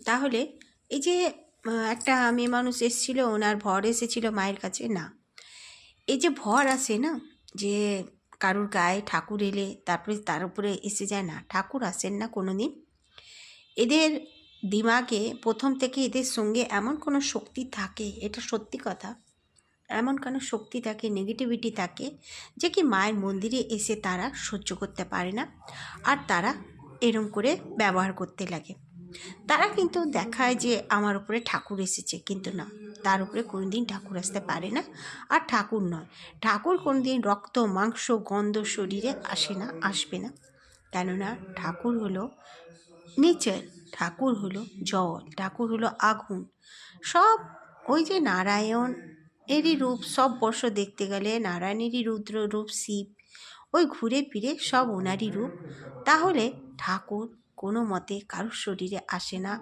তাহলে এই যে একটা মেয়ে মানুষ এসেছিল, ওনার ভর এসেছিল মায়ের কাছে, না, এই যে ভর আসে না, যে কারুর গায়ে ঠাকুর এলে তারপরে তার উপরে এসে যায়, না, ঠাকুর আসেন না কোনো দিন। এদের দিমাগে প্রথম থেকে এদের সঙ্গে এমন কোনো শক্তি থাকে, এটা সত্যি কথা, এমন কোনো শক্তি থাকে, নেগেটিভিটি থাকে, যে কি মায়ের মন্দিরে এসে তারা সহ্য করতে পারে না, আর তারা এরম করে ব্যবহার করতে লাগে। তারা কিন্তু দেখায় যে আমার উপরে ঠাকুর এসেছে, কিন্তু না, তার উপরে কোনোদিন ঠাকুর আসতে পারে না। আর ঠাকুর নয়, ঠাকুর কোনোদিন রক্ত মাংস গন্ধ শরীরে আসে না, আসবে না। কেননা ঠাকুর হলো নেচার, ঠাকুর হলো জল, ঠাকুর হলো আগুন, সব ওই যে নারায়ণ এরই রূপ। সব বর্ষ দেখতে গেলে নারায়ণেরই রুদ্র রূপ শিব, ওই ঘুরে ফিরে সব ওনারই রূপ। তাহলে ঠাকুর কোনো মতে কারোর শরীরে আসে না,